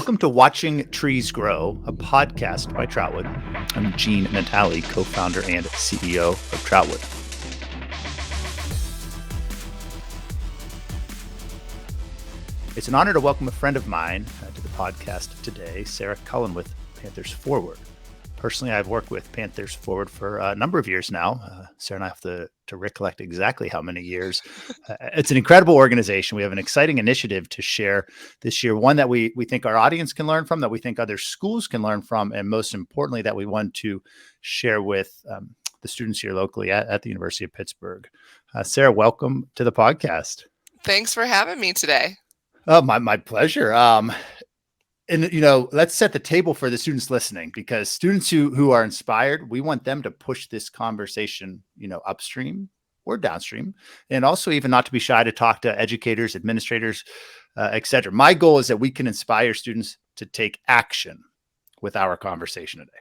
Welcome to Watching Trees Grow, a podcast by Troutwood. I'm Gene Natale, co-founder and CEO of Troutwood. It's an honor to welcome a friend of mine to the podcast today, Sarah Cullen with Panthers Forward. Personally, I've worked with Panthers Forward for a number of years now. Sarah and I have to recollect exactly how many years. It's an incredible organization. We have an exciting initiative to share this year, one that we think our audience can learn from, that we think other schools can learn from, and most importantly, that we want to share with the students here locally at the University of Pittsburgh. Sarah, welcome to the podcast. Thanks for having me today. Oh, my pleasure. And, let's set the table for the students listening, because students who are inspired, we want them to push this conversation, upstream or downstream, and also even not to be shy to talk to educators, administrators, et cetera. My goal is that we can inspire students to take action with our conversation today.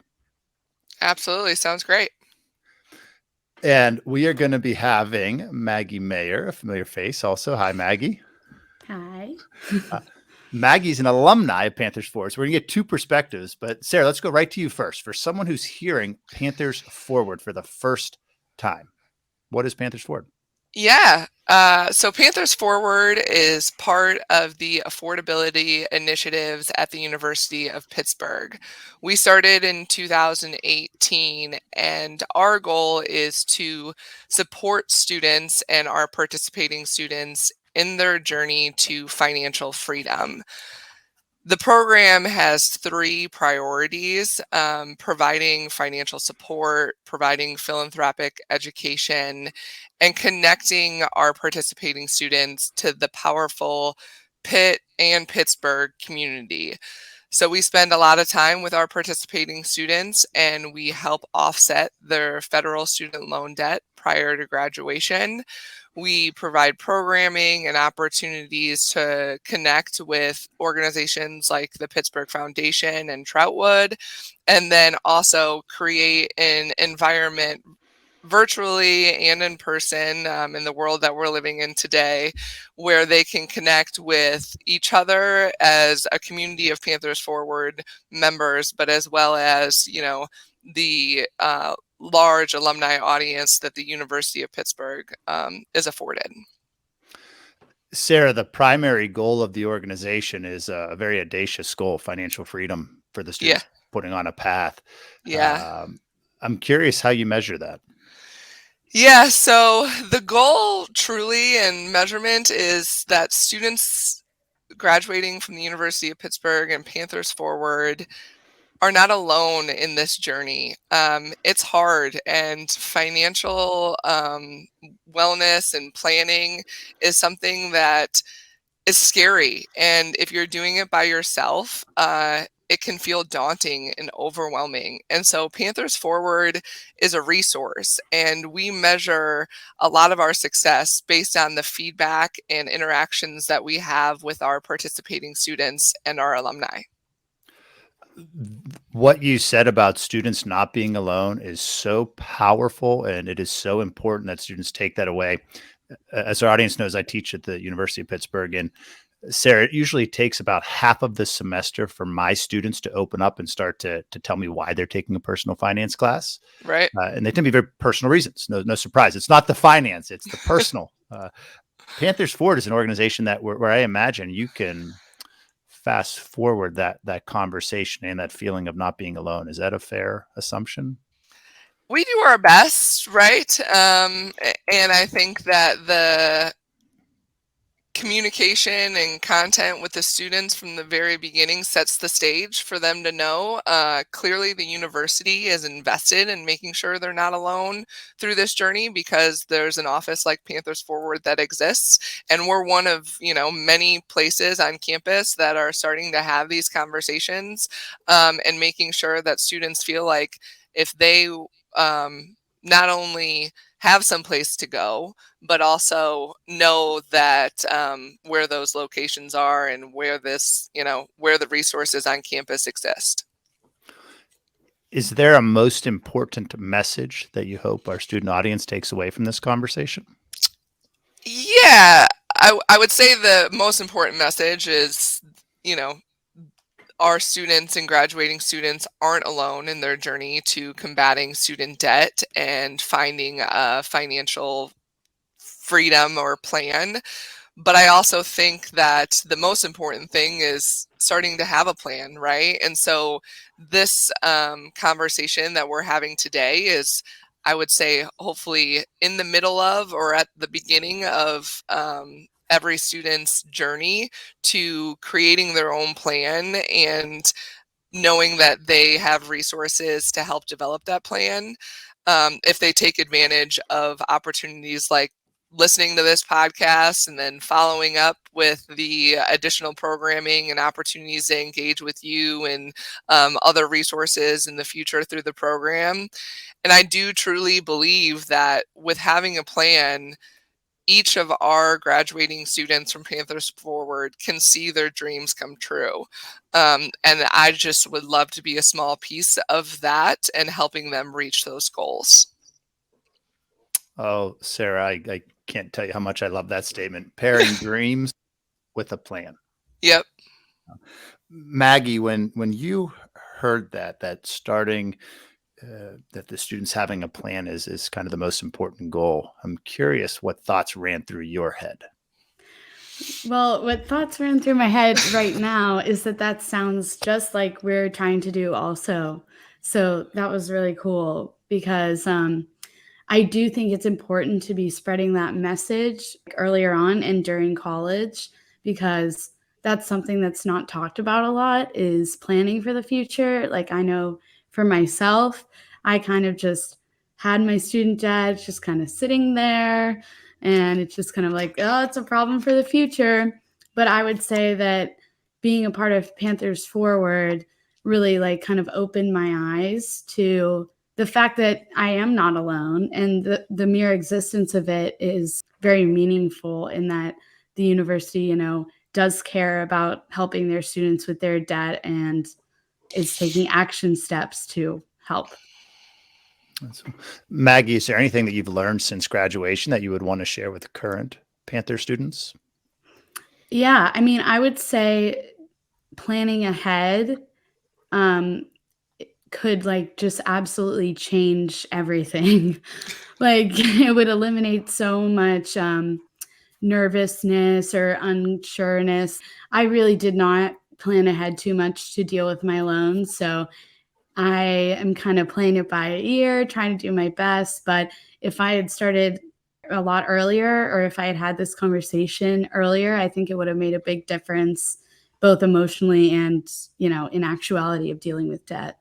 Absolutely. Sounds great. And we are going to be having Maggie Mayer, a familiar face also. Hi, Maggie. Hi. Maggie's an alumni of Panthers Forward. So we're going to get two perspectives. But Sarah, let's go right to you first. For someone who's hearing Panthers Forward for the first time, what is Panthers Forward? Yeah. So Panthers Forward is part of the affordability initiatives at the University of Pittsburgh. We started in 2018, and our goal is to support students and our participating students in their journey to financial freedom. The program has three priorities: providing financial support, providing philanthropic education, and connecting our participating students to the powerful Pitt and Pittsburgh community. So we spend a lot of time with our participating students, and we help offset their federal student loan debt prior to graduation. We provide programming and opportunities to connect with organizations like the Pittsburgh Foundation and Troutwood, and then also create an environment virtually and in person in the world that we're living in today, where they can connect with each other as a community of Panthers Forward members, but as well as, the large alumni audience that the University of Pittsburgh is afforded. Sarah, the primary goal of the organization is a very audacious goal: financial freedom for the students, putting on a path. Yeah. I'm curious how you measure that. Yeah, so the goal truly and measurement is that students graduating from the University of Pittsburgh and Panthers Forward are not alone in this journey. It's hard, and financial wellness and planning is something that is scary. And if you're doing it by yourself, it can feel daunting and overwhelming. And so Panthers Forward is a resource, and we measure a lot of our success based on the feedback and interactions that we have with our participating students and our alumni. What you said about students not being alone is so powerful, and it is so important that students take that away. As our audience knows, I teach at the University of Pittsburgh, and Sarah, it usually takes about half of the semester for my students to open up and start to tell me why they're taking a personal finance class. Right. And they tend to be very personal reasons. No surprise. It's not the finance, it's the personal. Panthers Forward is an organization that where I imagine you can fast forward that conversation and that feeling of not being alone. Is that a fair assumption? We do our best, right? And I think that the communication and content with the students from the very beginning sets the stage for them to know. Clearly, the university is invested in making sure they're not alone through this journey, because there's an office like Panthers Forward that exists, and we're one of many places on campus that are starting to have these conversations, and making sure that students feel like if they not only have some place to go, but also know that where those locations are and where where the resources on campus exist. Is there a most important message that you hope our student audience takes away from this conversation? Yeah, I would say the most important message is, our students and graduating students aren't alone in their journey to combating student debt and finding a financial freedom or plan. But I also think that the most important thing is starting to have a plan, right? And so this conversation that we're having today is, I would say, hopefully in the middle of or at the beginning of every student's journey to creating their own plan and knowing that they have resources to help develop that plan. If they take advantage of opportunities like listening to this podcast and then following up with the additional programming and opportunities to engage with you and other resources in the future through the program. And I do truly believe that with having a plan, each of our graduating students from Panthers Forward can see their dreams come true. And I just would love to be a small piece of that and helping them reach those goals. Oh, Sarah, I can't tell you how much I love that statement. Pairing dreams with a plan. Yep. Maggie, when you heard that starting that the students having a plan is kind of the most important goal, I'm curious what thoughts ran through your head. Well, what thoughts ran through my head right now is that sounds just like we're trying to do also. So that was really cool because I do think it's important to be spreading that message earlier on and during college, because that's something that's not talked about a lot, is planning for the future. Like, I know for myself, I kind of just had my student debt just kind of sitting there, and it's just kind of like, oh, it's a problem for the future. But I would say that being a part of Panthers Forward really like kind of opened my eyes to the fact that I am not alone, and the mere existence of it is very meaningful, in that the university, does care about helping their students with their debt and is taking action steps to help. Maggie, is there anything that you've learned since graduation that you would want to share with current Panther students? Yeah, I mean, I would say planning ahead could like just absolutely change everything. Like, it would eliminate so much nervousness or unsureness. I really did not plan ahead too much to deal with my loans. So I am kind of playing it by ear, trying to do my best. But if I had started a lot earlier, or if I had had this conversation earlier, I think it would have made a big difference, both emotionally and, in actuality of dealing with debt.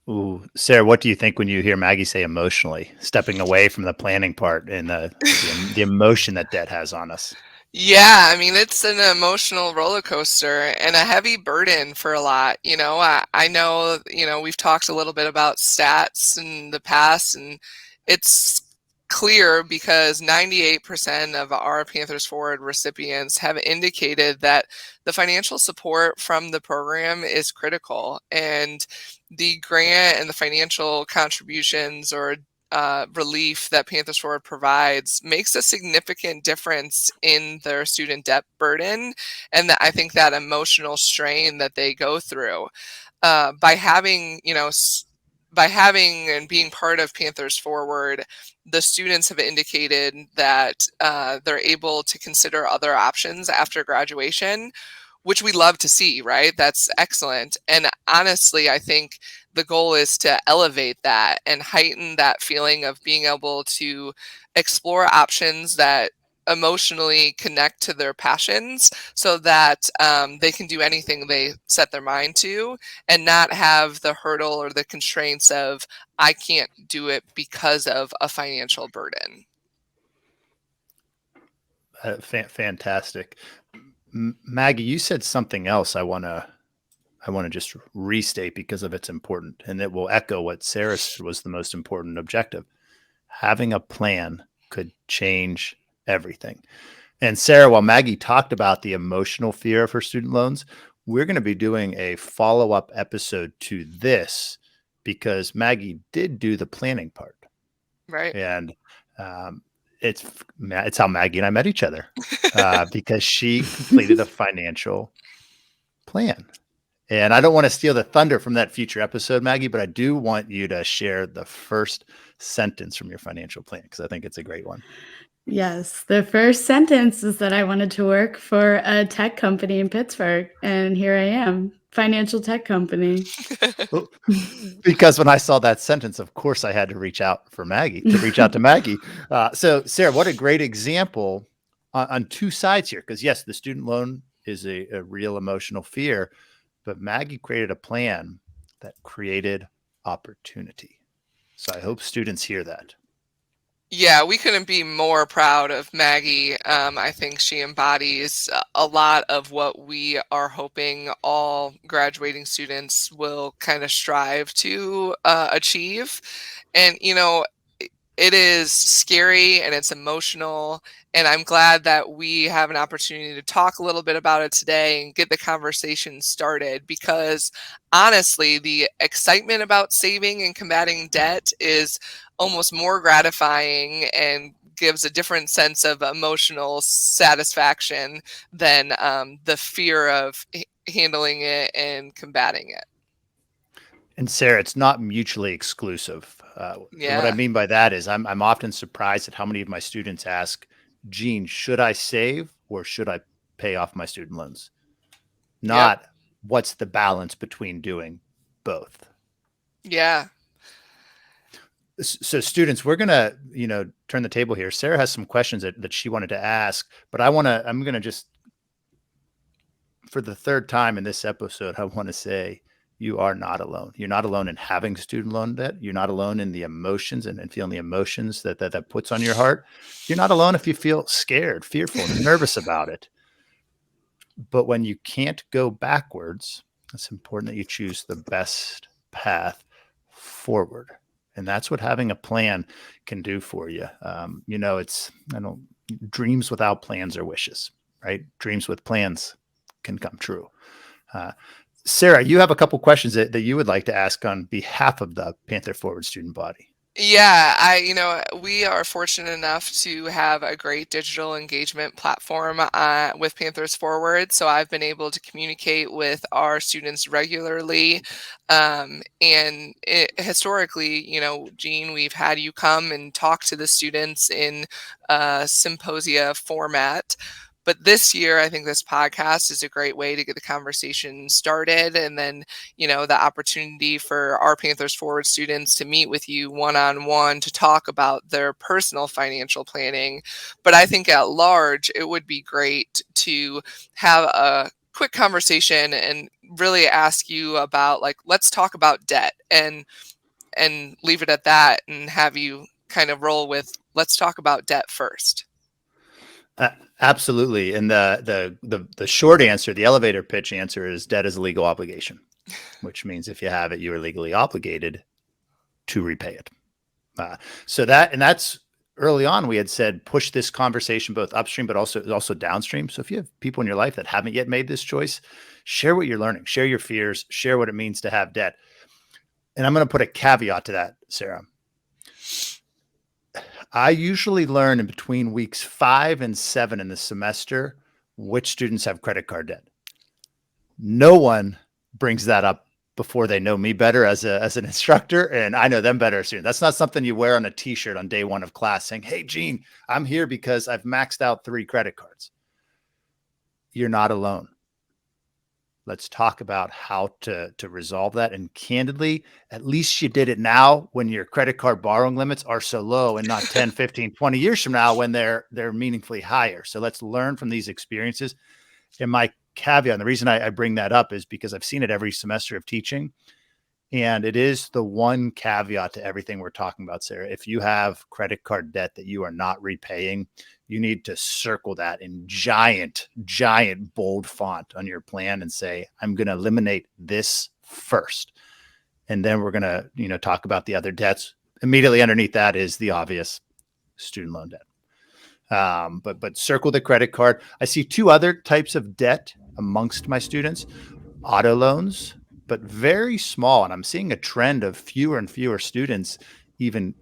Ooh, Sarah, what do you think when you hear Maggie say emotionally, stepping away from the planning part and the emotion that debt has on us? Yeah, I mean, it's an emotional roller coaster and a heavy burden for a lot. I know, we've talked a little bit about stats in the past, and it's clear because 98% of our Panthers Forward recipients have indicated that the financial support from the program is critical, and the grant and the financial contributions or relief that Panthers Forward provides makes a significant difference in their student debt burden, and I think that emotional strain that they go through by having, by having and being part of Panthers Forward. The students have indicated that they're able to consider other options after graduation, which we love to see, right? That's excellent. And honestly, I think the goal is to elevate that and heighten that feeling of being able to explore options that emotionally connect to their passions, so that they can do anything they set their mind to and not have the hurdle or the constraints of, I can't do it because of a financial burden. Fantastic. Maggie, you said something else I want to just restate because of it's important, and it will echo what Sarah said was the most important objective. Having a plan could change everything. And Sarah, while Maggie talked about the emotional fear of her student loans, we're going to be doing a follow-up episode to this because Maggie did do the planning part. Right. And it's how Maggie and I met each other because she completed a financial plan. And I don't want to steal the thunder from that future episode, Maggie, but I do want you to share the first sentence from your financial plan because I think it's a great one. Yes, the first sentence is that I wanted to work for a tech company in Pittsburgh, and here I am, financial tech company. Because when I saw that sentence, of course, I had to reach out to Maggie. So, Sarah, what a great example on two sides here. Because yes, the student loan is a real emotional fear, but Maggie created a plan that created opportunity. So I hope students hear that. Yeah, we couldn't be more proud of Maggie. I think she embodies a lot of what we are hoping all graduating students will kind of strive to achieve. And, it is scary and it's emotional. And I'm glad that we have an opportunity to talk a little bit about it today and get the conversation started because honestly, the excitement about saving and combating debt is almost more gratifying and gives a different sense of emotional satisfaction than the fear of handling it and combating it. And Sarah, it's not mutually exclusive. What I Yeah. mean by that is I'm often surprised at how many of my students ask, Gene, should I save or should I pay off my student loans? Yep. Not what's the balance between doing both. Yeah. So students, we're going to, turn the table here. Sarah has some questions that she wanted to ask, but I'm going to just, for the third time in this episode, I want to say, you are not alone. You're not alone in having student loan debt. You're not alone in the emotions and feeling the emotions that puts on your heart. You're not alone if you feel scared, fearful, nervous about it. But when you can't go backwards, it's important that you choose the best path forward. And that's what having a plan can do for you. Dreams without plans are wishes, right? Dreams with plans can come true. Sarah, you have a couple questions that you would like to ask on behalf of the Panther Forward student body. Yeah, we are fortunate enough to have a great digital engagement platform with Panthers Forward. So I've been able to communicate with our students regularly. Historically, Gene, we've had you come and talk to the students in symposia format. But this year, I think this podcast is a great way to get the conversation started. And then, the opportunity for our Panthers Forward students to meet with you one-on-one to talk about their personal financial planning. But I think at large, it would be great to have a quick conversation and really ask you about, let's talk about debt and leave it at that and have you kind of roll with, let's talk about debt first. Absolutely. And the short answer, the elevator pitch answer is debt is a legal obligation, which means if you have it, you are legally obligated to repay it. That's early on, we had said, push this conversation both upstream, but also downstream. So if you have people in your life that haven't yet made this choice, share what you're learning, share your fears, share what it means to have debt. And I'm going to put a caveat to that, Sarah. I usually learn in between weeks 5 and 7 in the semester which students have credit card debt. No one brings that up before they know me better as an instructor, and I know them better as students. That's not something you wear on a t-shirt on day 1 of class saying, hey, Gene, I'm here because I've maxed out 3 credit cards. You're not alone. Let's talk about how to resolve that. And candidly, at least you did it now when your credit card borrowing limits are so low and not 10, 15, 20 years from now when they're meaningfully higher. So let's learn from these experiences. And my caveat, and the reason I bring that up is because I've seen it every semester of teaching. And it is the one caveat to everything we're talking about, Sarah. If you have credit card debt that you are not repaying, you need to circle that in giant, bold font on your plan and say, I'm going to eliminate this first. And then we're going to, talk about the other debts. Immediately underneath that is the obvious student loan debt. But circle the credit card. I see 2 other types of debt amongst my students, auto loans, but very small. And I'm seeing a trend of fewer and fewer students even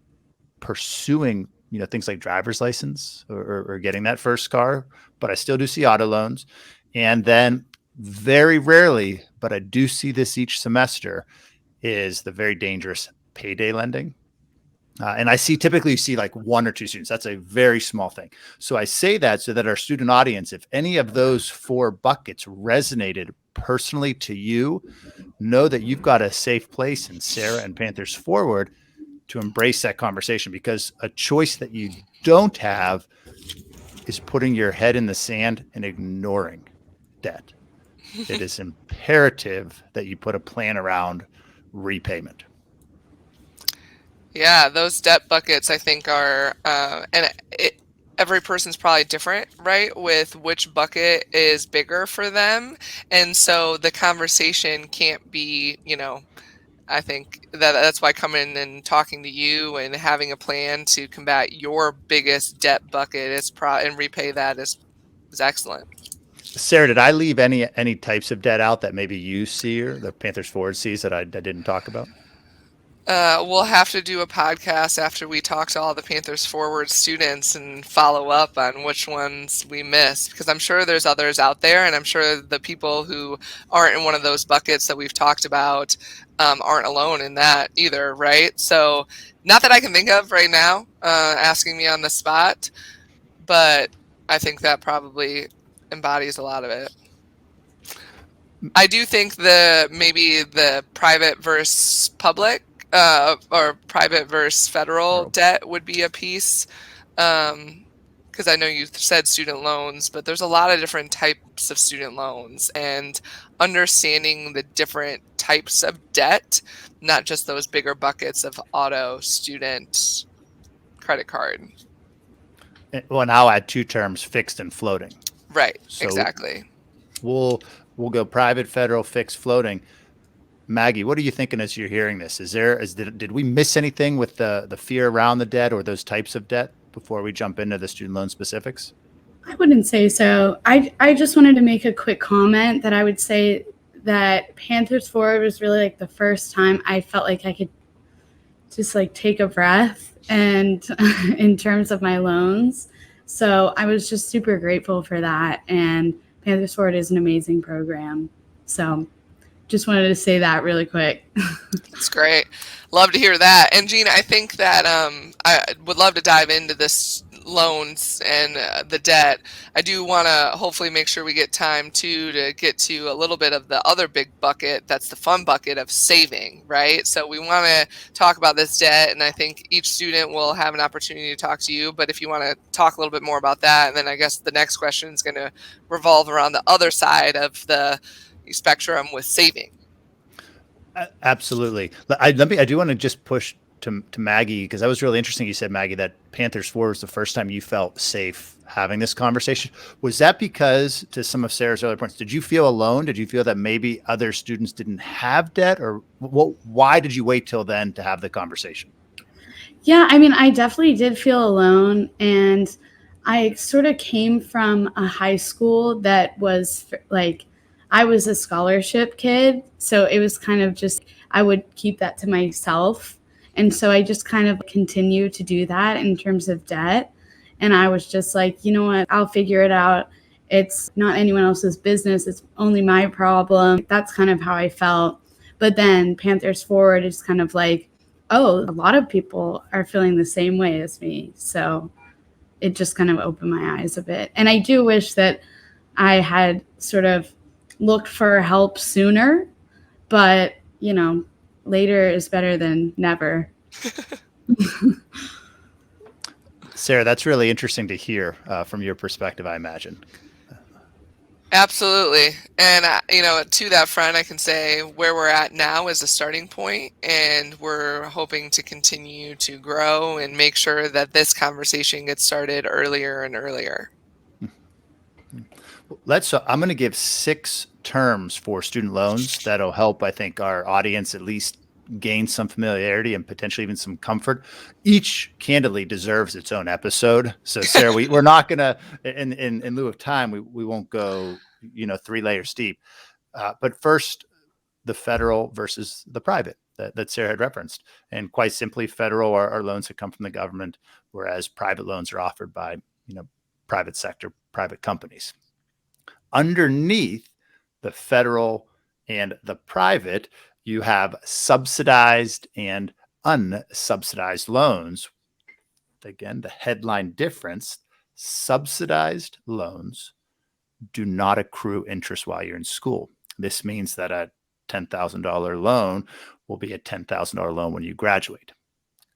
pursuing things like driver's license or getting that first car, but I still do see auto loans. And then very rarely, but I do see this each semester, is the very dangerous payday lending. And I see typically you see like 1 or 2 students. That's a very small thing. So I say that so that our student audience, if any of those 4 buckets resonated personally to you, know that you've got a safe place in Sarah and Panthers Forward to embrace that conversation, because a choice that you don't have is putting your head in the sand and ignoring debt. It is imperative that you put a plan around repayment. Yeah, those debt buckets I think are, every person's probably different, right? With which bucket is bigger for them. And so the conversation can't be, I think that's why coming and talking to you and having a plan to combat your biggest debt bucket and repay that is excellent. Sarah, did I leave any types of debt out that maybe you see or the Panthers Forward sees that I didn't talk about? We'll have to do a podcast after we talk to all the Panthers Forward students and follow up on which ones we missed, because I'm sure there's others out there, and I'm sure the people who aren't in one of those buckets that we've talked about aren't alone in that either, right? So not that I can think of right now, asking me on the spot, but I think that probably embodies a lot of it. I do think maybe the private versus public or private versus federal debt would be a piece, because I know you said student loans, but there's a lot of different types of student loans, and understanding the different types of debt, not just those bigger buckets of auto, student, credit card. Well, and I'll add 2 terms, fixed and floating. Right, So exactly. We'll go private, federal, fixed, floating. Maggie, what are you thinking as you're hearing this? Did we miss anything with the fear around the debt or those types of debt before we jump into the student loan specifics? I wouldn't say so. I just wanted to make a quick comment that I would say that Panthers Forward was really like the first time I felt like I could just like take a breath and in terms of my loans. So I was just super grateful for that. And Panthers Forward is an amazing program. So just wanted to say that really quick. That's great. Love to hear that. And Gina, I think that I would love to dive into this loans and the debt. I do want to hopefully make sure we get time to get to a little bit of the other big bucket. That's the fun bucket of saving, right? So we want to talk about this debt, and I think each student will have an opportunity to talk to you. But if you want to talk a little bit more about that, and then I guess the next question is going to revolve around the other side of the spectrum with saving. Absolutely. I do want to just push to Maggie, because that was really interesting. You said, Maggie, that Panthers Forward was the first time you felt safe having this conversation. Was that because, to some of Sarah's earlier points, did you feel alone? Did you feel that maybe other students didn't have debt, or why did you wait till then to have the conversation? Yeah, I mean, I definitely did feel alone, and I sort of came from a high school that was like, I was a scholarship kid, so it was kind of just, I would keep that to myself. And so I just kind of continued to do that in terms of debt. And I was just like, you know what, I'll figure it out. It's not anyone else's business. It's only my problem. That's kind of how I felt. But then Panthers Forward is kind of like, oh, a lot of people are feeling the same way as me. So it just kind of opened my eyes a bit. And I do wish that I had sort of looked for help sooner, but later is better than never. Sarah, that's really interesting to hear from your perspective, I imagine. Absolutely. And, to that front, I can say where we're at now is a starting point, and we're hoping to continue to grow and make sure that this conversation gets started earlier and earlier. I'm going to give 6 terms for student loans that'll help, I think, our audience at least gain some familiarity and potentially even some comfort. Each candidly deserves its own episode. So Sarah, we're not going to, in lieu of time, we won't go, 3 layers deep. But first, the federal versus the private that Sarah had referenced. And quite simply, federal are loans that come from the government, whereas private loans are offered by, private sector, private companies. Underneath the federal and the private, you have subsidized and unsubsidized loans. Again, the headline difference: subsidized loans do not accrue interest while you're in school. This means that a $10,000 loan will be a $10,000 loan when you graduate.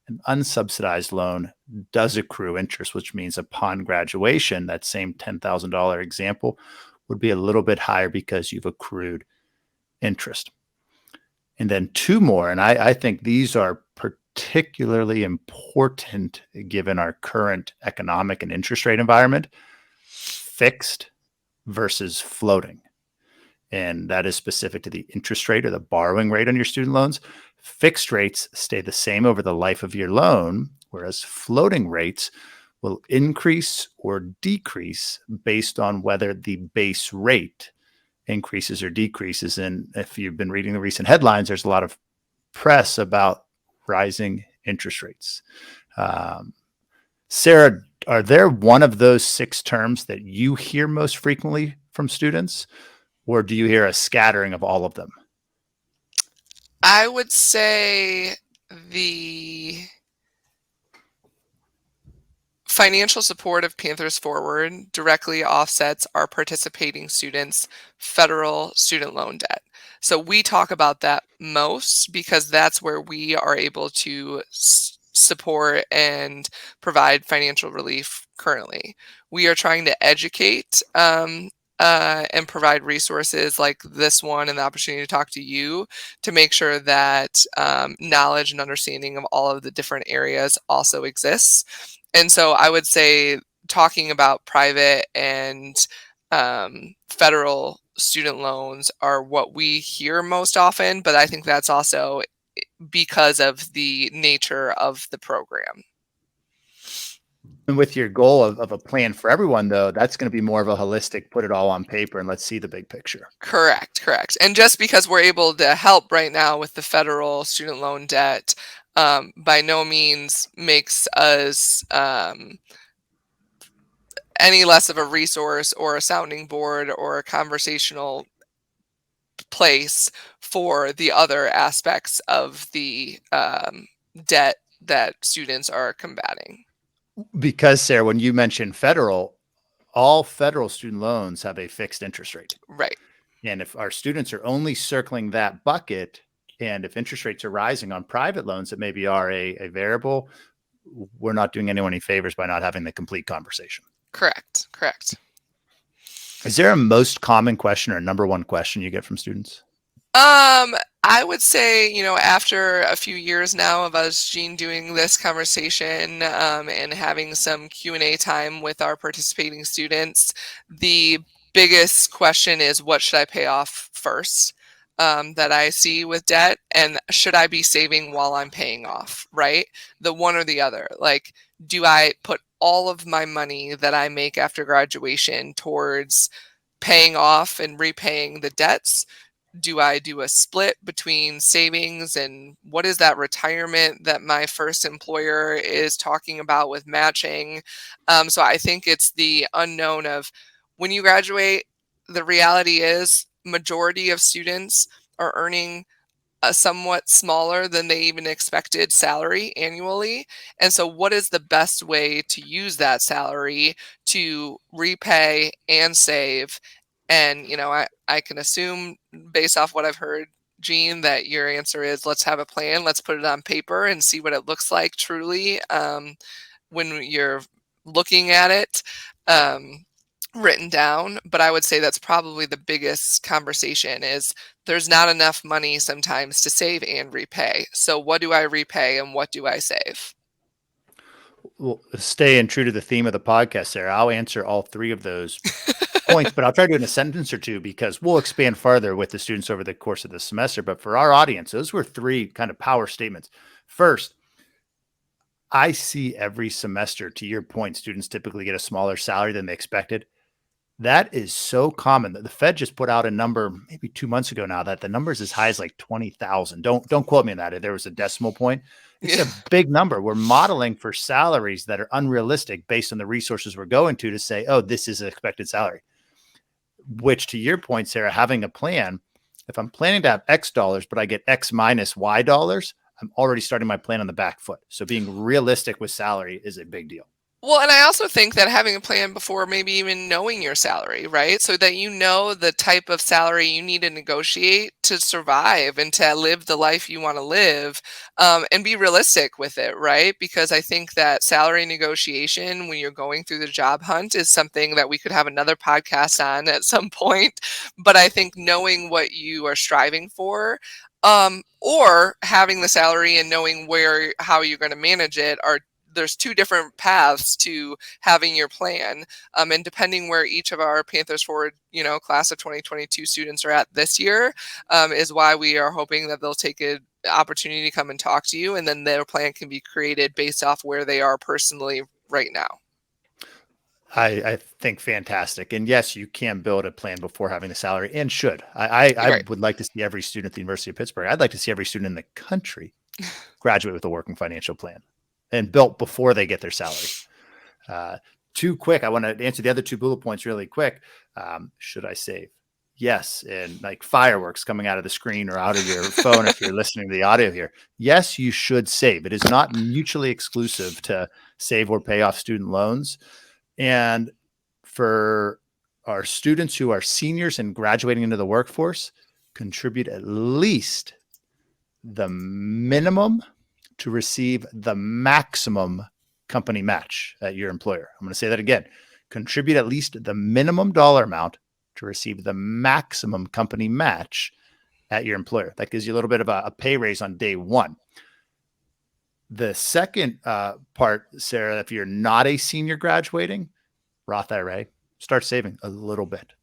An unsubsidized loan does accrue interest, which means upon graduation, that same $10,000 example would be a little bit higher because you've accrued interest. And then two more, and I think these are particularly important given our current economic and interest rate environment: fixed versus floating. And that is specific to the interest rate or the borrowing rate on your student loans. Fixed rates stay the same over the life of your loan, whereas floating rates will increase or decrease based on whether the base rate increases or decreases. And if you've been reading the recent headlines, there's a lot of press about rising interest rates. Sarah, are there one of those 6 terms that you hear most frequently from students, or do you hear a scattering of all of them? I would say the financial support of Panthers Forward directly offsets our participating students' federal student loan debt. So we talk about that most because that's where we are able to support and provide financial relief currently. We are trying to educate and provide resources like this one and the opportunity to talk to you to make sure that knowledge and understanding of all of the different areas also exists. And so I would say talking about private and federal student loans are what we hear most often, but I think that's also because of the nature of the program. And with your goal of a plan for everyone, though, that's going to be more of a holistic, put it all on paper and let's see the big picture. Correct. And just because we're able to help right now with the federal student loan debt, by no means makes us any less of a resource or a sounding board or a conversational place for the other aspects of the debt that students are combating. Because, Sarah, when you mentioned federal, all federal student loans have a fixed interest rate. Right. And if our students are only circling that bucket, and if interest rates are rising on private loans that maybe are a variable, we're not doing anyone any favors by not having the complete conversation. Correct. Is there a most common question or number one question you get from students? I would say, after a few years now of us, Jean, doing this conversation and having some Q&A time with our participating students, the biggest question is, what should I pay off first that I see with debt? And should I be saving while I'm paying off, right? The one or the other. Like, do I put all of my money that I make after graduation towards paying off and repaying the debts? Do I do a split between savings and what is that retirement that my first employer is talking about with matching? So I think it's the unknown of when you graduate, the reality is majority of students are earning a somewhat smaller than they even expected salary annually. And so what is the best way to use that salary to repay and save? And, I can assume based off what I've heard, Jean, that your answer is let's have a plan. Let's put it on paper and see what it looks like truly when you're looking at it written down. But I would say that's probably the biggest conversation is there's not enough money sometimes to save and repay. So what do I repay and what do I save? Well, staying true to the theme of the podcast, Sarah, I'll answer all 3 of those points, but I'll try to do it in a sentence or 2 because we'll expand further with the students over the course of the semester. But for our audience, those were 3 kind of power statements. First, I see every semester, to your point, students typically get a smaller salary than they expected. That is so common. The Fed just put out a number maybe 2 months ago now that the number is as high as like 20,000. Don't quote me on that. There was a decimal point. It's a big number. We're modeling for salaries that are unrealistic based on the resources we're going to say, oh, this is an expected salary. which to your point, Sarah, having a plan, if I'm planning to have X dollars, but I get X minus Y dollars, I'm already starting my plan on the back foot. So being realistic with salary is a big deal. Well, and I also think that having a plan before maybe even knowing your salary, right? So that you know the type of salary you need to negotiate to survive and to live the life you want to live, and be realistic with it, right? Because I think that salary negotiation when you're going through the job hunt is something that we could have another podcast on at some point. But I think knowing what you are striving for, or having the salary and knowing how you're going to manage it there's two different paths to having your plan. And depending where each of our Panthers Forward, class of 2022 students are at this year, is why we are hoping that they'll take an opportunity to come and talk to you. And then their plan can be created based off where they are personally right now. I think fantastic. And yes, you can build a plan before having the salary and should. I would like to see every student at the University of Pittsburgh. I'd like to see every student in the country graduate with a working financial plan and built before they get their salary. Too quick. I want to answer the other two bullet points really quick. Should I save? Yes. And like fireworks coming out of the screen or out of your phone if you're listening to the audio here. Yes, you should save. It is not mutually exclusive to save or pay off student loans. And for our students who are seniors and graduating into the workforce, contribute at least the minimum to receive the maximum company match at your employer. I'm going to say that again. Contribute at least the minimum dollar amount to receive the maximum company match at your employer. That gives you a little bit of a pay raise on day one. The second part, Sarah, if you're not a senior graduating, Roth IRA, start saving a little bit.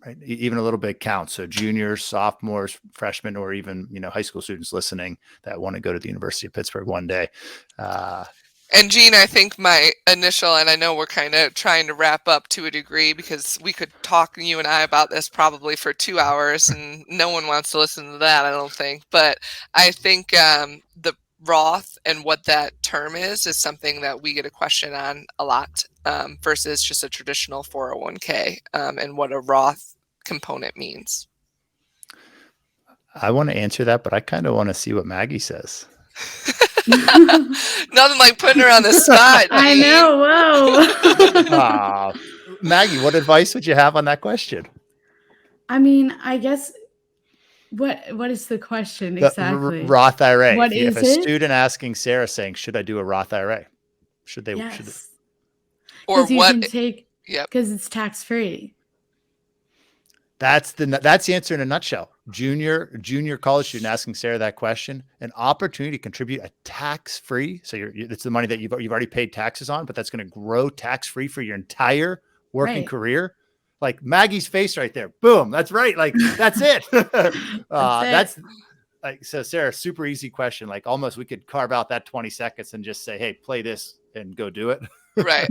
Right. Even a little bit counts. So juniors, sophomores, freshmen, or even, high school students listening that want to go to the University of Pittsburgh one day. And Gene, I think my initial, and I know we're kind of trying to wrap up to a degree because we could talk, you and I, about this probably for 2 hours and no one wants to listen to that, I don't think. But I think the Roth and what that term is something that we get a question on a lot, versus just a traditional 401k, and what a Roth component means. I want to answer that, but I kind of want to see what Maggie says. Nothing like putting her on the spot. I know. Whoa. Maggie, what advice would you have on that question? I mean, I guess what is the question exactly? Roth IRA. What if is a it? Student asking Sarah saying, should I do a Roth IRA? Should they? Yes. Should they? Or what? Can take, because it's tax free. That's the answer in a nutshell. Junior college student asking Sarah that question, an opportunity to contribute a tax-free. So it's the money that you've already paid taxes on, but that's going to grow tax-free for your entire working career. Like Maggie's face right there. Boom. That's right. Like, that's it. That's like, so Sarah, super easy question. Like almost we could carve out that 20 seconds and just say, hey, play this and go do it. Right.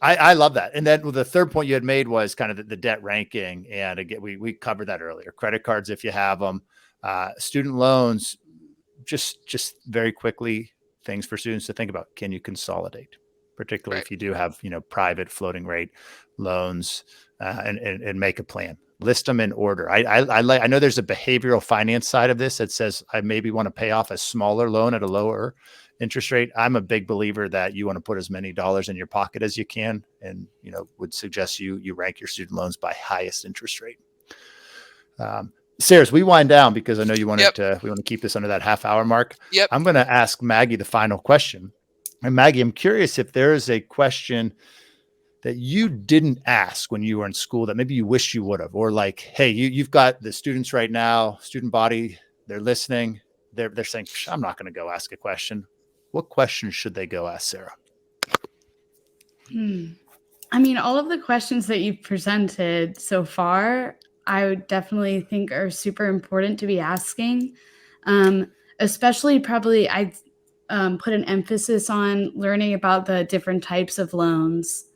I love that. And then the third point you had made was kind of the debt ranking. And again, we covered that earlier. Credit cards, if you have them, student loans, just very quickly, things for students to think about. Can you consolidate, particularly if you do have, private floating rate loans, and make a plan, list them in order. I know there's a behavioral finance side of this that says I maybe want to pay off a smaller loan at a lower interest rate. I'm a big believer that you want to put as many dollars in your pocket as you can, and would suggest you rank your student loans by highest interest rate. Sarah, as we wind down, because I know you wanted we want to keep this under that half-hour mark. I'm going to ask Maggie the final question. And Maggie, I'm curious if there is a question that you didn't ask when you were in school that maybe you wish you would have, or like, hey, you've got the students right now, student body, they're listening, they're saying, I'm not going to go ask a question. What questions should they go ask, Sarah? I mean, all of the questions that you've presented so far, I would definitely think are super important to be asking. Especially probably I'd put an emphasis on learning about the different types of loans,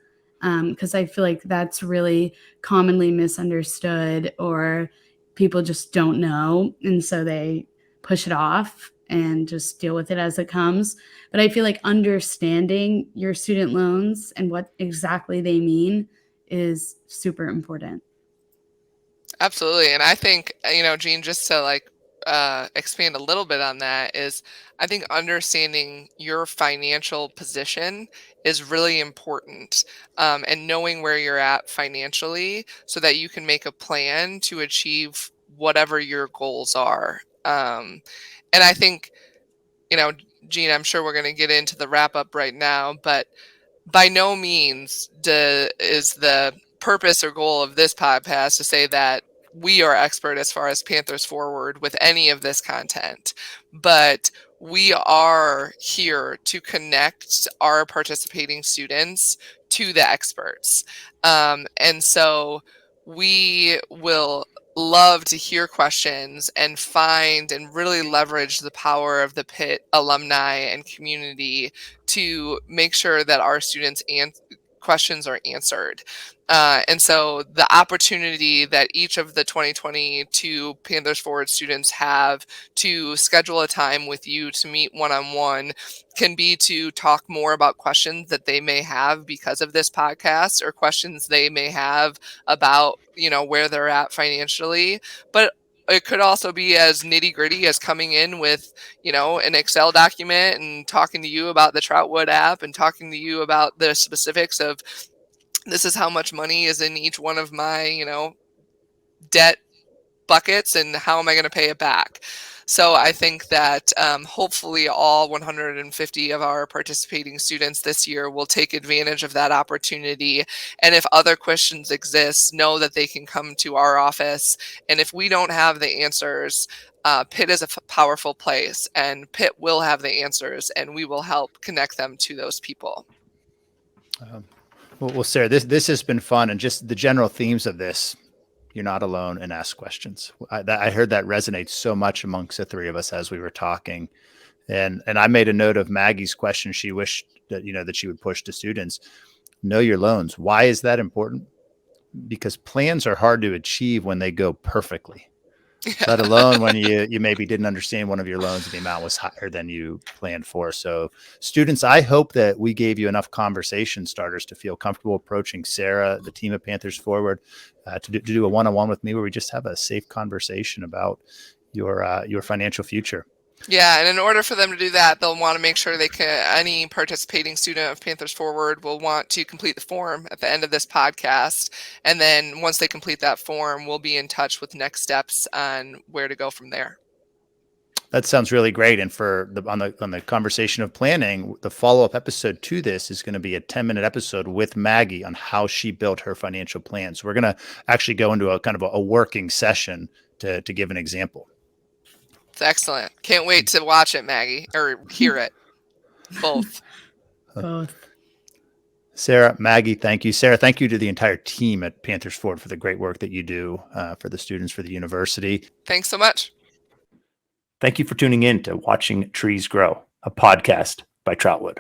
because I feel like that's really commonly misunderstood, or people just don't know. And so they push it off and just deal with it as it comes. But I feel like understanding your student loans and what exactly they mean is super important. Absolutely. And I think, Jean, just to expand a little bit on that is I think understanding your financial position is really important, and knowing where you're at financially so that you can make a plan to achieve whatever your goals are. And I think, Jean, I'm sure we're going to get into the wrap up right now, but by no means is the purpose or goal of this podcast to say that we are expert as far as Panthers Forward with any of this content, but we are here to connect our participating students to the experts. And so we will love to hear questions and find and really leverage the power of the Pitt alumni and community to make sure that our students' questions are answered. And so the opportunity that each of the 2022 Panthers Forward students have to schedule a time with you to meet one-on-one can be to talk more about questions that they may have because of this podcast, or questions they may have about, where they're at financially. But it could also be as nitty gritty as coming in with, an Excel document and talking to you about the Troutwood app and talking to you about the specifics of this is how much money is in each one of my, debt buckets and how am I going to pay it back. So I think that hopefully all 150 of our participating students this year will take advantage of that opportunity. And if other questions exist, know that they can come to our office. And if we don't have the answers, Pitt is a powerful place, and Pitt will have the answers, and we will help connect them to those people. Well, Sarah, this has been fun, and just the general themes of this. You're not alone, and ask questions. I heard that resonate so much amongst the three of us as we were talking. And I made a note of Maggie's question. She wished that, that she would push to students. Know your loans. Why is that important? Because plans are hard to achieve when they go perfectly, let alone when you maybe didn't understand one of your loans and the amount was higher than you planned for. So students, I hope that we gave you enough conversation starters to feel comfortable approaching Sarah, the team of Panthers Forward, to do a one-on-one with me where we just have a safe conversation about your financial future. Yeah, and in order for them to do that, they'll want to make sure any participating student of Panthers Forward will want to complete the form at the end of this podcast. And then once they complete that form, we'll be in touch with next steps on where to go from there. That sounds really great. And on the conversation of planning, the follow-up episode to this is going to be a 10-minute episode with Maggie on how she built her financial plan. So we're going to actually go into a kind of a working session to give an example. It's excellent. Can't wait to watch it, Maggie, or hear it. Both. Sarah, Maggie, thank you. Sarah, thank you to the entire team at Panthers Forward for the great work that you do for the students, for the university. Thanks so much. Thank you for tuning in to Watching Trees Grow, a podcast by Troutwood.